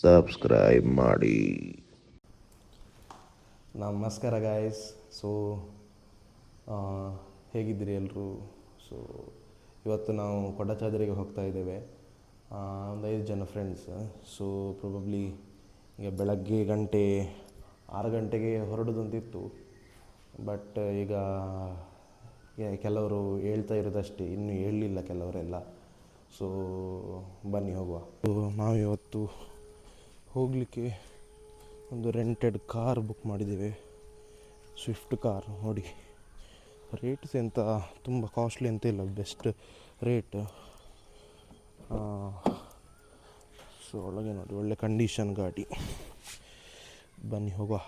Subscribe ಮಾಡಿ. ನಮಸ್ಕಾರ guys. So ಹೇಗಿದ್ದೀರಿ ಎಲ್ಲರೂ? ಸೊ ಇವತ್ತು ನಾವು ಕೊಡಚಾದ್ರಿಗೆ ಹೋಗ್ತಾ ಇದ್ದೇವೆ, ಒಂದು 5 ಜನ ಫ್ರೆಂಡ್ಸ್. ಸೊ ಪ್ರೊಬಬ್ಲಿ ಈಗ ಬೆಳಗ್ಗೆ 6 ಗಂಟೆಗೆ ಹೊರಡೋದಂತಿತ್ತು, ಬಟ್ ಈಗ ಕೆಲವರು ಹೇಳ್ತಾ ಇರೋದಷ್ಟೇ, ಇನ್ನೂ ಹೇಳಲಿಲ್ಲ ಕೆಲವರೆಲ್ಲ. ಸೊ ಬನ್ನಿ ಹೋಗುವ. ನಾವಿವತ್ತು ಹೋಗಲಿಕ್ಕೆ ಒಂದು ರೆಂಟೆಡ್ ಕಾರ್ ಬುಕ್ ಮಾಡಿದ್ದೇವೆ, ಸ್ವಿಫ್ಟ್ ಕಾರ್. ನೋಡಿ ರೇಟ್ಸ್ ಎಂತ ತುಂಬ ಕಾಸ್ಟ್ಲಿ ಅಂತ ಇಲ್ಲ, ಬೆಸ್ಟ್ ರೇಟ್. ಸೊ ಒಳಗೆ ನೋಡಿ ಒಳ್ಳೆ ಕಂಡೀಷನ್ ಗಾಡಿ. ಬನ್ನಿ ಹೋಗುವ.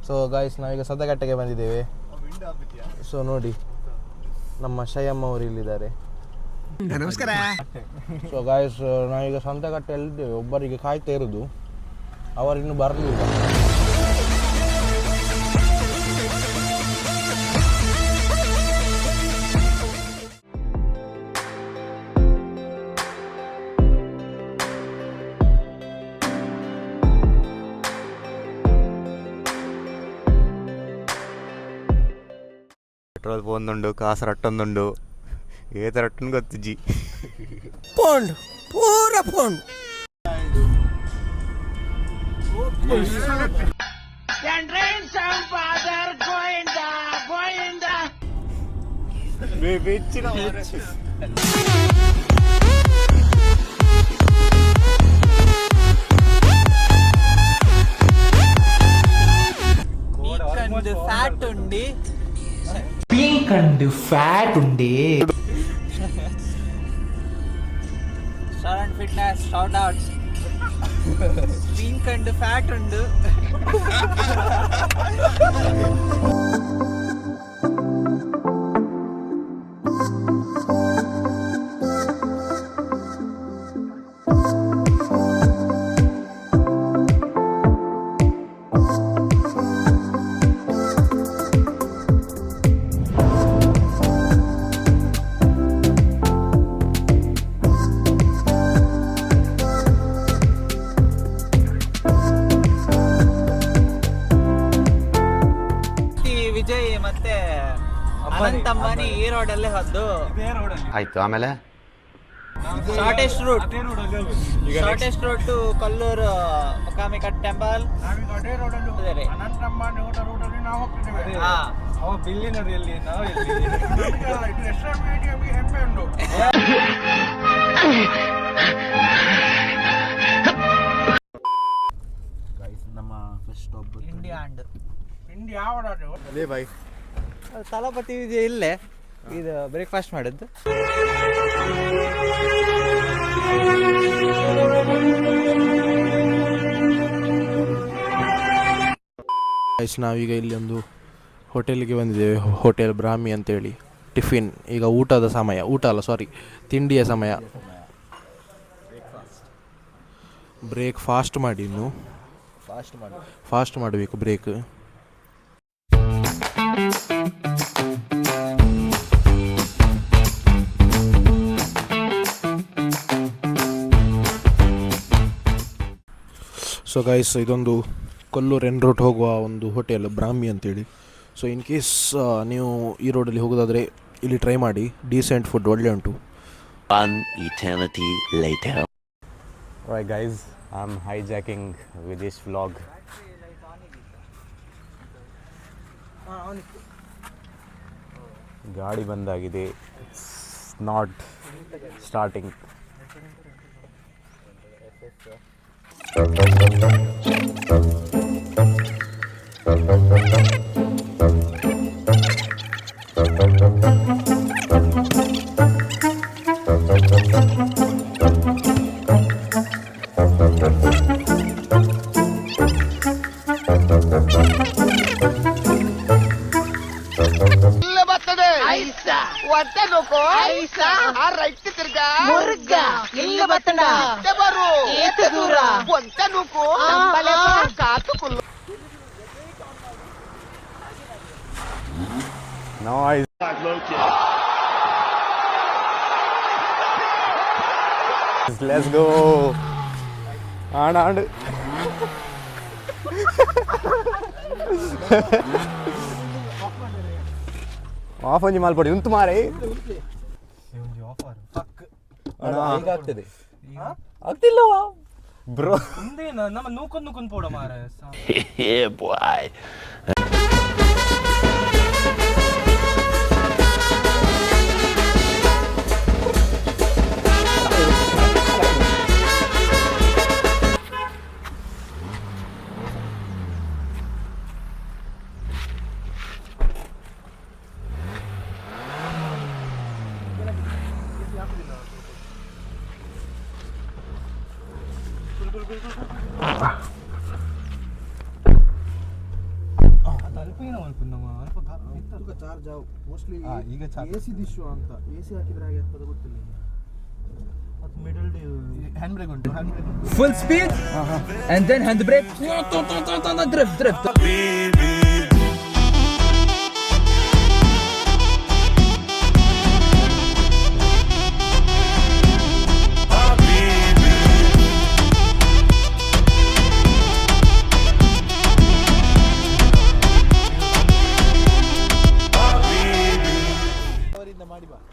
ಸೊ ಗಾಯ್ಸ್, ನಾವೀಗ ಸದಗಟ್ಟೆಗೆ ಬಂದಿದ್ದೇವೆ. ಸೊ ನೋಡಿ ನಮ್ಮ ಶಯಮ್ಮ ಅವರು ಇಲ್ಲಿದ್ದಾರೆ. ನಮಸ್ಕಾರ. ಸೊ ಗಾಯ್ಸ್, ನಾವೀಗ ಸಂತೆಗಟ್ಟೆಯಲ್ಲಿದ್ದೇವೆ. ಒಬ್ಬರಿಗೆ ಕಾಯ್ತಾ ಇರೋದು, ಅವರಿನ್ನೂ ಬರಲಿಲ್ಲ. ಪೆಟ್ರೋಲ್ പോകുന്നുണ്ട്, കാസ് റട്ടുന്നുണ്ട്, ഏത് റട്ടും കൊത്തിജി ಪೌಂಡ್ ಪೂರ ಪೌಂಡ್. ಫ್ಯಾಟ್ ಉಂಡಿ, ಪಿಂಕ್ ಅಂಡ್ ಫ್ಯಾಟ್ ಉಂಡಿ. Sharan fitness short out. Pink and fat ಉಂಡು. ವಿಜಯ್ ಮತ್ತೆ ಅನಂತ್ ಅಂಬಾನಿ ಈ ರೋಡಲ್ಲೇ ಹೋದ್ದು. ಆಯ್ತು. ಆಮೇಲೆ ಶಾರ್ಟೆಸ್ಟ್ ರೂಟ್ ಟು ಕಲ್ಲೂರು ಮಕಾಮಿಕಟ್ ಟೆಂಪಲ್. ನಮ್ಮ ಫಸ್ಟ್ ಸ್ಟಾಪ್ ಇಂಡಿಯಾ ಅದೇ ಬಾಯ್. ತಲಪತಿ ವಿಜಯ್ ಇಲ್ಲೇ ಇದು ಬ್ರೇಕ್ಫಾಸ್ಟ್ ಮಾಡಿದ್ದು. ನಾವೀಗ ಇಲ್ಲಿ ಒಂದು ಹೋಟೆಲ್ಗೆ ಬಂದಿದ್ದೇವೆ, ಹೋಟೆಲ್ ಬ್ರಾಹ್ಮಿ ಅಂತೇಳಿ. ಟಿಫಿನ್, ಈಗ ಊಟದ ಸಮಯ, ತಿಂಡಿಯ ಸಮಯ. ಬ್ರೇಕ್ ಫಾಸ್ಟ್ ಮಾಡಿ, ಇನ್ನು ಫಾಸ್ಟ್ ಮಾಡಬೇಕು ಬ್ರೇಕ್. ಸೊ ಗೈಸ್, ಇದೊಂದು ಕೊಲ್ಲೂರು ಎನ್ ರೂಟ್ ಹೋಗುವ ಒಂದು ಹೋಟೆಲ್ ಬ್ರಾಹ್ಮಿ ಅಂತೇಳಿ. ಸೊ ಇನ್ ಕೇಸ್ ನೀವು ಈ ರೋಡಲ್ಲಿ ಹೋಗೋದಾದರೆ ಇಲ್ಲಿ ಟ್ರೈ ಮಾಡಿ, ಡೀಸೆಂಟ್ ಫುಡ್ ಒಳ್ಳೆ ಉಂಟು. One eternity later. Alright guys, I'm hijacking with this vlog. ಗಾಡಿ ಬಂದಾಗಿದೆ, ಇಟ್ಸ್ ನಾಟ್ ಸ್ಟಾರ್ಟಿಂಗ್. ಹೊಟ್ಟೆ ನುಕೋ ರೈಟ್ ತಿರ್ಗಾ ಮುರ್ಗ ಇಲ್ಲಿ ಬತ್ತಣ ಬರು ಏತ ದೂರ ಹೊಟ್ಟೆ ನುಕೋ ಕಾತು Kullu. Now I Let's go. ಆಡು ಆಫ್ ಒಂಜಿ ಮಾಲ್ಪಡಿ ಉಂಟು ಮಾರೇ ಆಗ್ತದೆ ಆಗ್ತಿಲ್ಲವಾ ಬ್ರೋ ನಮ್ಮ ನೂಕೊಂದು ಪೋಡ ಮಾರ ಚಾರ್ಜ್ ಮೋಸ್ಟ್ಲಿ ಈಗ ಎ ಸಿ ದಿಶು ಅಂತ ಎ ಸಿ ಹಾಕಿದ್ರೆ ಹಾಗೆ ಆಗ್ತದೆ ಗೊತ್ತಿಲ್ಲ ಅದು ಮಿಡಲ್ ಹ್ಯಾಂಡ್ ಬ್ರೇಕ್ ಉಂಟು full speed and then hand brake drift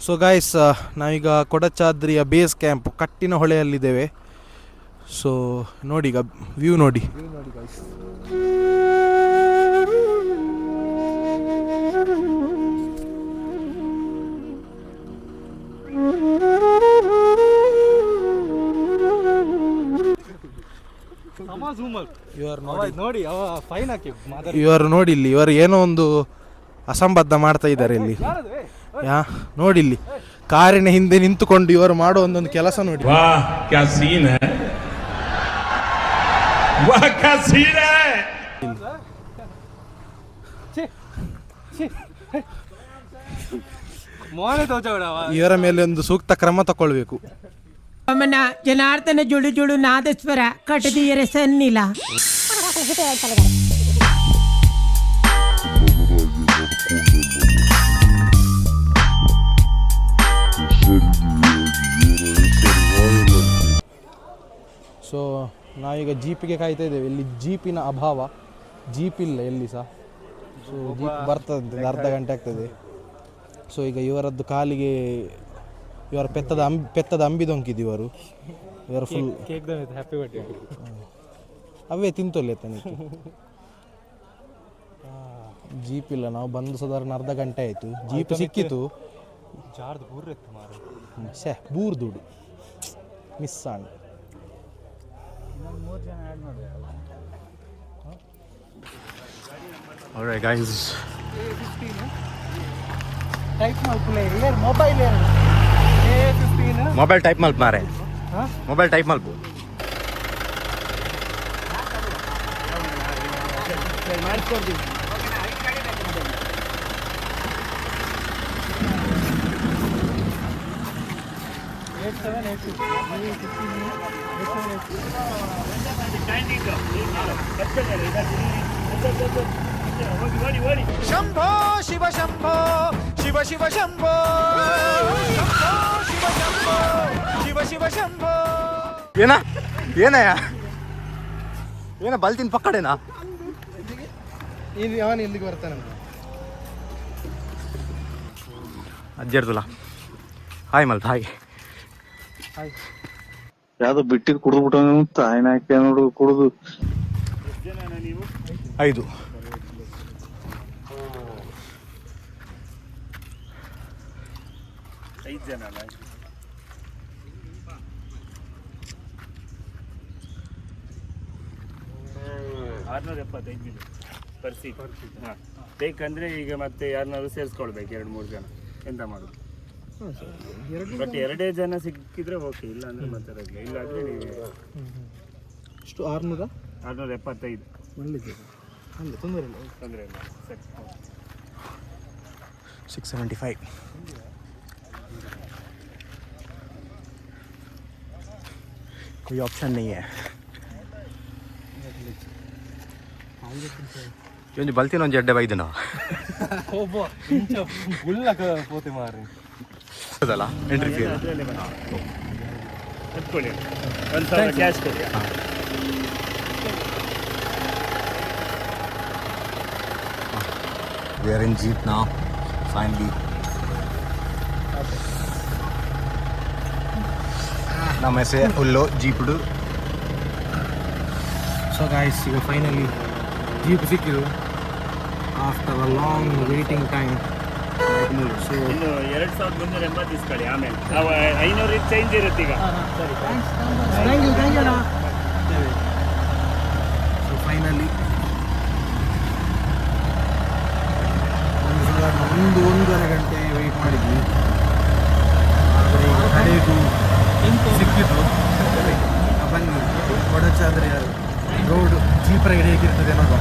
so guys ನಾವೀಗ ಕೊಡಚಾದ್ರಿಯ ಬೇಸ್ ಕ್ಯಾಂಪ್ ಕಟ್ಟಿನ ಹೊಳೆಯಲ್ಲಿದ್ದೇವೆ. ಸೊ ನೋಡಿ ಈಗ ವ್ಯೂ ನೋಡಿ ಗಾಯ್ಸ್. ಇವರು ನೋಡಿ ಇಲ್ಲಿ ಇವರು ಏನೋ ಒಂದು ಅಸಂಬದ್ಧ ಮಾಡ್ತಾ ಇದ್ದಾರೆ ಇಲ್ಲಿ. ನೋಡಿ ಇಲ್ಲಿ ಕಾರಿನ ಹಿಂದೆ ನಿಂತುಕೊಂಡು ಇವರು ಮಾಡೋ ಒಂದೊಂದು ಕೆಲಸ ನೋಡಿ. ಇವರ ಮೇಲೆ ಒಂದು ಸೂಕ್ತ ಕ್ರಮ ತಗೊಳ್ಬೇಕು. ಜನಾರ್ದನ ಜುಡು ಜುಡು ನಾದಸ್ವರ ಕಟದಿಯರೆ ಸನ್ನಿಲ. ಸೊ ನಾವೀಗ ಜೀಪಿಗೆ ಕಾಯ್ತಾ ಇದ್ದೇವೆ. ಇಲ್ಲಿ ಜೀಪಿನ ಅಭಾವ, ಜೀಪ್ ಇಲ್ಲ ಎಲ್ಲಿ ಸಹ. ಸೊ ಜೀಪ್ ಬರ್ತದೆ, ಅರ್ಧ ಗಂಟೆ ಆಗ್ತದೆ. ಸೊ ಈಗ ಇವರದ್ದು ಕಾಲಿಗೆ ಇವರ ಪೆತ್ತದ ಅಂಬಿ ದೊಂಕಿದ್ದು ಇವರ ಫುಲ್ ಅವೇ ತಿಂತೊಲ್ಲೆ ತನಕ್ಕೆ. ಜೀಪ್ ಇಲ್ಲ, ನಾವು ಬಂದು ಸಾಧಾರಣ ಅರ್ಧ ಗಂಟೆ ಆಯಿತು. ಜೀಪ್ ಸಿಕ್ಕಿತು, ಬೂರ್ ದುಡ್ಡು ಮಿಸ್ ಆಂಡ್. Alright guys. ಮೊಬೈಲ್ ಟೈಪ್ ಮಲ್ಪ ಮಾರೆ, ಮೊಬೈಲ್ ಟೈಪ್ ಮಲ್ಪ. ಶಂಭೋ ಶಿವ ಶಂಭೋ ಶಿವ ಶಿವ ಶಂಭೋ ಶಿವ ಶಂಭೋ ಶಿವ ಶಿವ ಶಂಭೋ. ಏನಯ್ಯ ಏನ ಬಲ್ತಿನ ಪಕ್ಕಡೇನಾ? ಇಲ್ಲಿ ಅವನು ಇಲ್ಲಿಗೆ ಬರ್ತಾನೆ. ಅಜ್ಜರ್ದುಲ್ಲ ಹಾಯ್ ಮಲ್ತ ಹಾಯ್. ಯಾವ್ದು ಬಿಟ್ಟಿಗೆ ಕುಡಿದ್ಬಿಟ್ಟ ತಾಯಿನ ಹಾಕಿ ನೋಡು ಕುಡಿದು. 5 ಜನ ಅಲ್ಲ. 675 ಪರ್ ಸೀಟ್. ಹಾಂ, ಬೇಕಂದರೆ ಈಗ ಮತ್ತೆ ಯಾರನ್ನಾದ್ರು ಸೇರಿಸ್ಕೊಳ್ಬೇಕು 2-3 ಜನ. ಎಂತ ಮಾಡೋದು? ಬಟ್ 2 ಜನ ಸಿಕ್ಕಿದ್ರೆ ಓಕೆ, ಇಲ್ಲ ಅಂದರೆ ಮತ್ತೆ ರಜೆ. ಇಲ್ಲಾದರೆ ನೀವು ಎಷ್ಟು 675 ಅಲ್ಲ, ತೊಂದರೆ ಇಲ್ಲ. ಸರಿ, 675. कोई ऑप्शन नहीं है. ಒಂದು ಬಲ್ತಿನ ಒಂದು ಎಡ್ಡೆ ಬೈದು ನಾವು ಪೋತೆ ಮಾರಿ ಅದಲ್ಲ ಎಂಟ್ರಿ ಫೀ ಹತ್ಕೊಳ್ಳಿ 1000 ಕ್ಯಾಶ್ ಕೊಡಿ. We are in Jeep now, finally. ನಮ್ಮ ಹೆಸರು ಫುಲ್ಲು ಜೀಪ್ಡು. ಸೊ ಗಾಯ್ಸ್, ಈಗ ಫೈನಲಿ ಜೀಪ್ ಸಿಕ್ಕಿದ್ದು after a long waiting time. So ಇನ್ನು 2380 ಇಸ್ಕೊಳ್ಳಿ, ಆಮೇಲೆ 500 ಚೇಂಜ್ ಇರುತ್ತೆ ಈಗ. ಸೊ ಫೈನಲಿ ಒಂದೂವರೆ ಗಂಟೆ ವೆಯ್ಟ್ ಮಾಡಿದ್ವಿ, ಆದರೆ ಈಗ ಕಡೆಗೂ ಸಿಕ್ಕಿದ್ದು. ಬನ್ನಿ, ಕೊಡಚಾದ್ರೆ ರೋಡ್ ಜೀಪ್ ರೈಡ್ ಹೇಗಿರ್ತದೆ ನೋಡುವ.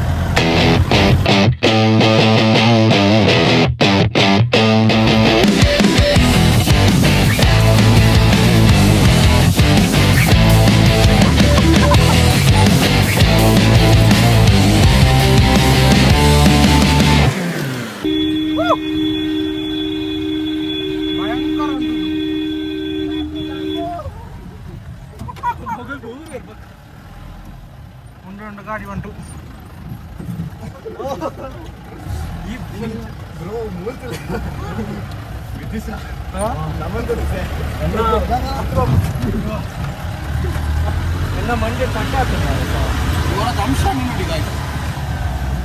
ಒಂದು ಗಾಡಿ ಉಂಟು. ಎಲ್ಲ ಮಂಡ್ಯ ತಟ್ಟೆ ಆಗ್ತದೆ ಅಂಶ ನೋಡಿ ಗಾಡಿ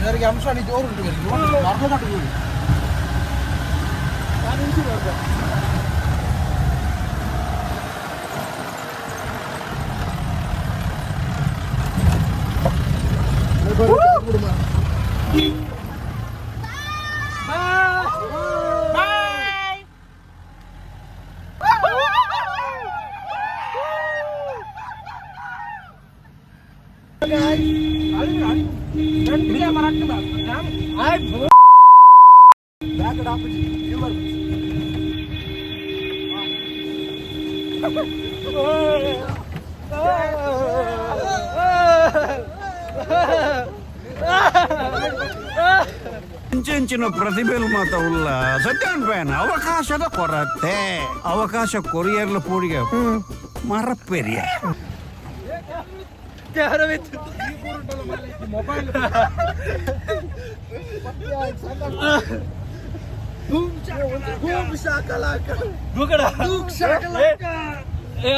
ಇವರಿಗೆ ಅಂಶ ಜೋರು ಉಂಟು ಅರ್ಧ ತಟ್ಟು ನೋಡಿ. ಇಂಚಿನ ಪ್ರತಿಭೆಲು ಮಾತವುಲ್ಲ ಸತ್ಯಾನ್ಪೇನ ಅವಕಾಶದ ಕೊರತೆ ಅವಕಾಶ ಕೊರಿಯರ್ಲ ಪೂಡಿಗೆ ಮರಪೆರಿಯ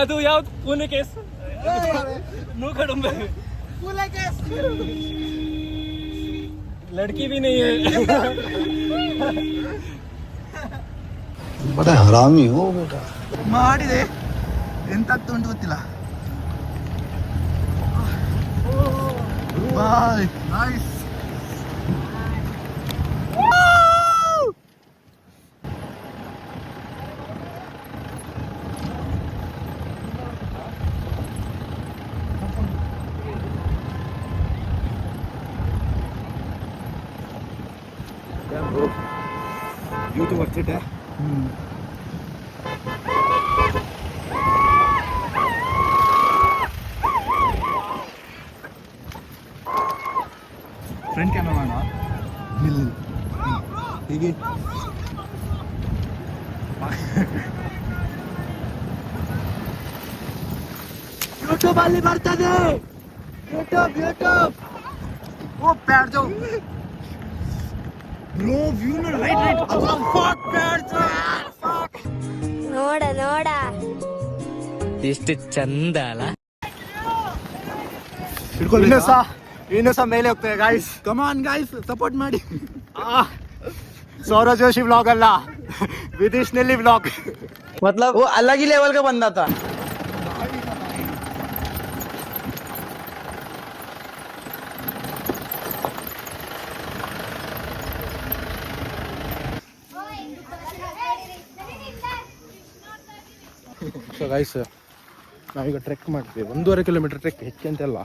ಅದು ಯಾವ್ದು ಪುಣೆ ಕೇಸ್ ಲಡ್ಕಿ ಬಿ ನಹೀ ಹೈ. ಬಡ ಹರಾಮಿ ಹೋ ಬೇಟ. ಮಾಡಿದೆ ಎಂತದ್ದು ಉಂಟು ಗೊತ್ತಿಲ್ಲ. ಬಾಯ್ ನೈಸ್. यूट्यूब वर्थ इट है. फ्रंट कैमरा ना मिल ಹೇಗೆ ಯೂಟ್ಯೂಬ್ ಅಲ್ಲಿ ಬರ್ತದೆ. ಯೂಟ್ಯೂಬ್ ಓ ಪ್ಯಾಡ್ ಜಾओ ಬ್ರೋ ವ್ಯೂ ನೋಡಿ ರೈಟ್ ಅಲ್ಲ ಫಾಕ್ ಪ್ಯಾಡ್ ನೋಡ ಎಷ್ಟು ಚಂದ ಅಲ್ಲ. ಇನ್ನೂ ಸಹ ಮೇಲೆ ಹೋಗ್ತೇವೆ ಗಾಯ್ಸ್. ಕಮಾನ್ ಗಾಯ್ಸ್, ಸಪೋರ್ಟ್ ಮಾಡಿ. ಸೌರವ್ ಜೋಶಿ ವ್ಲಾಗ್ ಅಲ್ಲ, ವಿದೇಶ್ ನೆಲ್ಲಿ ವ್ಲಾಗ್. मतलब वो अलग ही लेवल का बंदा था. ಸೊ ಗೈಸ್, ನಾವೀಗ ಟ್ರೆಕ್ ಮಾಡ್ತೀವಿ. 1.5 ಕಿಲೋಮೀಟರ್ ಟ್ರೆಕ್, ಹೆಚ್ಚಂತೆಲ್ಲ.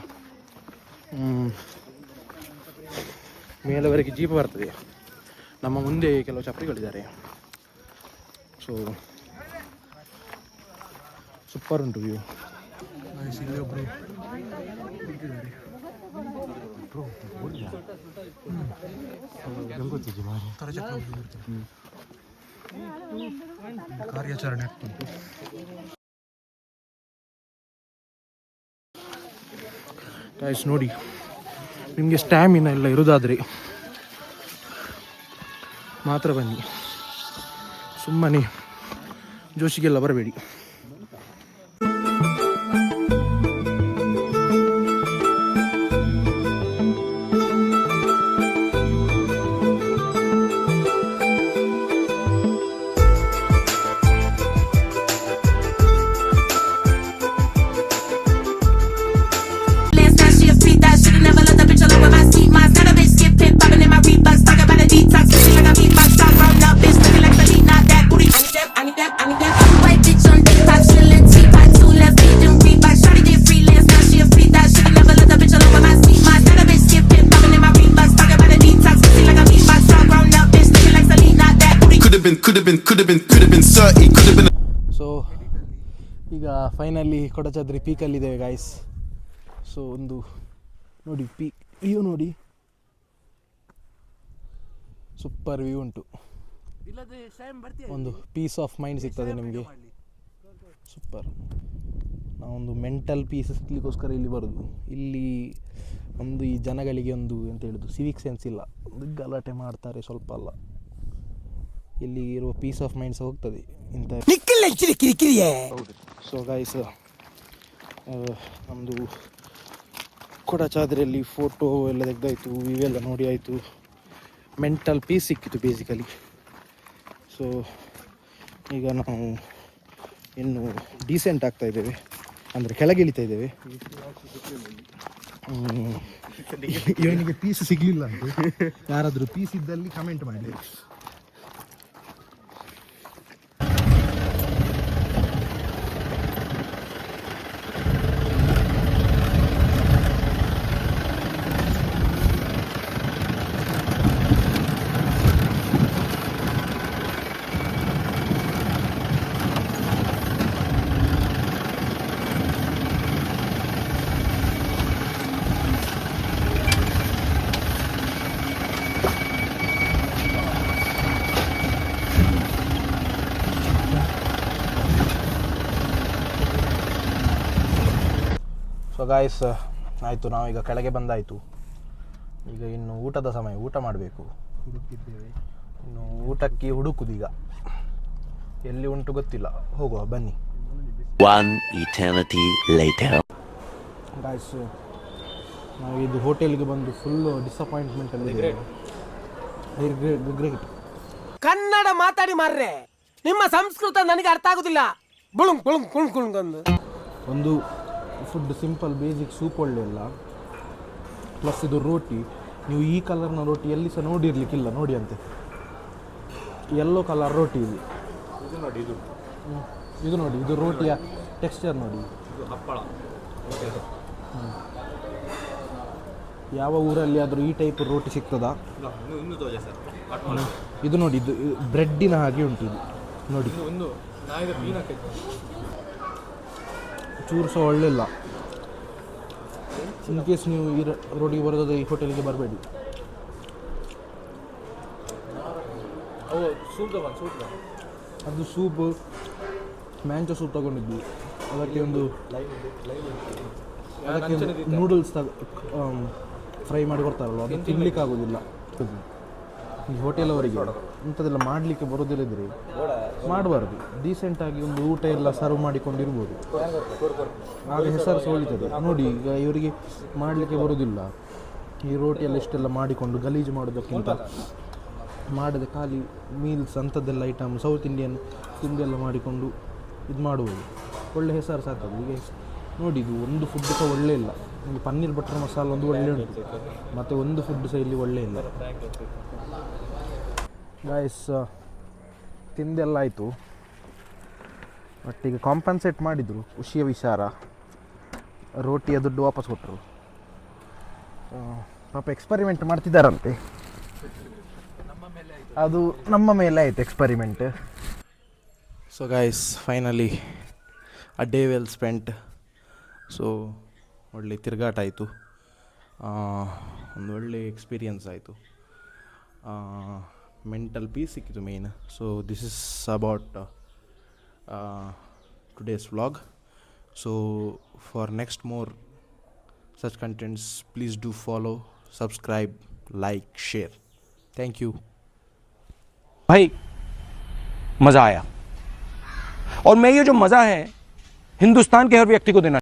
ಮೇಲವರೆಗೆ ಜೀಪ್ ಬರ್ತದೆ. ನಮ್ಮ ಮುಂದೆ ಕೆಲವು ಚಪ್ಪಲಿಗಳಿದ್ದಾರೆ. ಸೊ ಸೂಪರ್ ಉಂಟು ವ್ಯೂ. ಇಲ್ಲಿ ಒಬ್ಬರು ಕಾರ್ಯಾಚರಣೆ ಆಗ್ತುಂಟು. ಗೈಸ್ ನೋಡಿ, ನಿಮಗೆ ಸ್ಟ್ಯಾಮಿನಾ ಎಲ್ಲ ಇರೋದಾದರೆ ಮಾತ್ರ ಬನ್ನಿ, ಸುಮ್ಮನೆ ಜೋಶಿಗೆಲ್ಲ ಬರಬೇಡಿ. ಸೊ ಈಗ ಫೈನಲಿ ಕೊಡಚಾದ್ರಿ ಪೀಕಲ್ಲಿದ್ದೇವೆ ಗಾಯ್ಸ್. ಸೊ ಒಂದು ನೋಡಿ ಪೀಕ್ ವ್ಯೂ ನೋಡಿ, ಸೂಪರ್ ವ್ಯೂ ಉಂಟು. ಒಂದು ಪೀಸ್ ಆಫ್ ಮೈಂಡ್ ಸಿಗ್ತದೆ ನಿಮಗೆ, ಸೂಪರ್. ನಾವೊಂದು ಮೆಂಟಲ್ ಪೀಸ್ ಸಿಗ್ಲಿಕ್ಕೋಸ್ಕರ ಇಲ್ಲಿ ಬರೋದು. ಇಲ್ಲಿ ಒಂದು ಈ ಜನಗಳಿಗೆ ಒಂದು ಎಂತ ಹೇಳೋದು, ಸಿವಿಕ್ ಸೆನ್ಸ್ ಇಲ್ಲ, ಒಂದು ಗಲಾಟೆ ಮಾಡ್ತಾರೆ ಸ್ವಲ್ಪ ಅಲ್ಲ. ಇಲ್ಲಿ ಇರುವ ಪೀಸ್ ಆಫ್ ಮೈಂಡ್ಸ್ ಹೋಗ್ತದೆ ಇಂಥ. ಸೊ ಗಾಯ್ಸ್, ನಮ್ಮದು ಕೊಡಚಾದ್ರಿಯಲ್ಲಿ ಫೋಟೋ ಎಲ್ಲ ತೆಗೆದಾಯಿತು, ಇವೆಲ್ಲ ನೋಡಿ ಆಯಿತು, ಮೆಂಟಲ್ ಪೀಸ್ ಸಿಕ್ಕಿತು ಬೇಸಿಕಲಿ. ಸೊ ಈಗ ನಾವು ಇನ್ನು ಡೀಸೆಂಟ್ ಆಗ್ತಾ ಇದ್ದೇವೆ, ಅಂದರೆ ಕೆಳಗೆ ಇಳಿತಾ ಇದ್ದೇವೆ. ಇವನಿಗೆ ಪೀಸ್ ಸಿಗಲಿಲ್ಲ ಅಂತ ಯಾರಾದರೂ ಪೀಸ್ ಇದ್ದಲ್ಲಿ ಕಮೆಂಟ್ ಮಾಡಿ. ಸೊ ಗಾಯ್ಸ್, ಆಯಿತು, ನಾವೀಗ ಕೆಳಗೆ ಬಂದಾಯಿತು. ಈಗ ಇನ್ನು ಊಟದ ಸಮಯ, ಊಟ ಮಾಡಬೇಕು. ಇನ್ನು ಊಟಕ್ಕೆ ಹುಡುಕುದು. ಈಗ ಎಲ್ಲಿ ಉಂಟು ಗೊತ್ತಿಲ್ಲ, ಹೋಗುವ ಬನ್ನಿ. ಗಾಯ್ಸ್, ನಾವು ಇದು ಹೋಟೆಲ್ಗೆ ಬಂದು ಫುಲ್ಲು ಡಿಸಪಾಯಿಂಟ್ಮೆಂಟಲ್ಲಿ ರಿಗ್ರೆಟ್. ಕನ್ನಡ ಮಾತಾಡಿ ಮಾರ್ರೆ, ನಿಮ್ಮ ಸಂಸ್ಕೃತ ನನಗೆ ಅರ್ಥ ಆಗುದಿಲ್ಲ. ಬುಳುಂಗ್ ಬುಳುಂಗ್ ಕುಣ್ ಕುಣ್ಗೊಂದು ಒಂದು ಫುಡ್ ಸಿಂಪಲ್ ಬೇಸಿಕ್ ಸೂಪ್ ಒಳ್ಳೆ ಇಲ್ಲ, ಪ್ಲಸ್ ಇದು ರೋಟಿ. ನೀವು ಈ ಕಲರ್ನ ರೋಟಿ ಎಲ್ಲಿ ಸಹ ನೋಡಿರ್ಲಿಕ್ಕಿಲ್ಲ, ನೋಡಿ ಅಂತೆ ಯೆಲ್ಲೋ ಕಲರ್ ರೋಟಿ ಇದು. ಇದು ನೋಡಿ, ಇದು ರೋಟಿಯ ಟೆಕ್ಸ್ಚರ್ ನೋಡಿ. ಯಾವ ಊರಲ್ಲಿ ಆದರೂ ಈ ಟೈಪ್ ರೋಟಿ ಸಿಗ್ತದಾ? ಇದು ನೋಡಿ, ಇದು ಬ್ರೆಡ್ಡಿನ ಹಾಗೆ ಉಂಟು ಇದು ನೋಡಿ. ಚೂರು ಸಹ ಒಳ್ಳೆಯಿಲ್ಲ. ಇನ್ ಕೇಸ್ ನೀವು ಈ ರೋಡಿಗೆ ಬರೋದಾದ್ರೆ ಈ ಹೋಟೆಲ್ಗೆ ಬರಬೇಡಿ. ಅದು ಸೂಪು ಮ್ಯಾಂಚೋ ಸೂಪ್ ತಗೊಂಡಿದ್ವಿ, ಅದಕ್ಕೆ ಒಂದು ನೂಡಲ್ಸ್ ಫ್ರೈ ಮಾಡಿ ಕೊಡ್ತಾರಲ್ಲ, ಅದು ತಿನ್ಲಿಕ್ಕೆ ಆಗೋದಿಲ್ಲ. ಈ ಹೋಟೆಲ್ ಅವರಿಗೆ ಇಂಥದ್ದೆಲ್ಲ ಮಾಡಲಿಕ್ಕೆ ಬರೋದಿಲ್ಲದ್ರೆ ಮಾಡಬಾರ್ದು. ಡೀಸೆಂಟಾಗಿ ಒಂದು ಊಟ ಎಲ್ಲ ಸರ್ವ್ ಮಾಡಿಕೊಂಡಿರ್ಬೋದು, ಆಗ ಹೆಸರು ಸೋಳಿತದೆ. ನೋಡಿ, ಈಗ ಇವರಿಗೆ ಮಾಡಲಿಕ್ಕೆ ಬರೋದಿಲ್ಲ. ಈ ರೋಟಿಯೆಲ್ಲ ಇಷ್ಟೆಲ್ಲ ಮಾಡಿಕೊಂಡು ಗಲೀಜು ಮಾಡೋದಕ್ಕಿಂತ ಮಾಡದೆ ಖಾಲಿ ಮೀಲ್ಸ್ ಅಂಥದ್ದೆಲ್ಲ ಐಟಮ್ ಸೌತ್ ಇಂಡಿಯನ್ ತಿಂದೆಲ್ಲ ಮಾಡಿಕೊಂಡು ಇದು ಮಾಡುವುದು, ಒಳ್ಳೆ ಹೆಸರು ಸಾಕದು. ಈಗ ನೋಡಿ, ಇದು ಒಂದು ಫುಡ್ ಸಹ ಒಳ್ಳೆ ಇಲ್ಲ. ಇಲ್ಲಿ ಪನ್ನೀರ್ ಬಟರ್ ಮಸಾಲ ಒಂದು ಒಳ್ಳೆ ಉಂಟು, ಮತ್ತು ಒಂದು ಫುಡ್ ಸಹ ಇಲ್ಲಿ ಒಳ್ಳೆ ಇಲ್ಲ. ಗಾಯ್ಸ್, ತಿಂದೆಲ್ಲ ಆಯಿತು, ಬಟ್ ಈಗ ಕಾಂಪನ್ಸೇಟ್ ಮಾಡಿದರು, ಖುಷಿಯ ವಿಚಾರ. ರೋಟಿಯ ದುಡ್ಡು ವಾಪಸ್ ಕೊಟ್ಟರು. ಪಾಪ ಎಕ್ಸ್ಪರಿಮೆಂಟ್ ಮಾಡ್ತಿದ್ದಾರಂತೆ, ಅದು ನಮ್ಮ ಮೇಲೆ ಆಯಿತು experiment. So guys, finally a day well spent. So ಒಳ್ಳೆ ತಿರುಗಾಟ ಆಯಿತು. ಒಂದು ಒಳ್ಳೆ ಎಕ್ಸ್ಪೀರಿಯನ್ಸ್ ಆಯಿತು. ಮೆಂಟಲ್ ಪೀಸ್ ಸಿಕ್ಕಿತು main. So this is about today's vlog. So for next more such contents, please do follow, subscribe, like, share. Thank you. भाई मज़ा आया, और मैं ये जो मज़ा है हिंदुस्तान के हर व्यक्ति को देना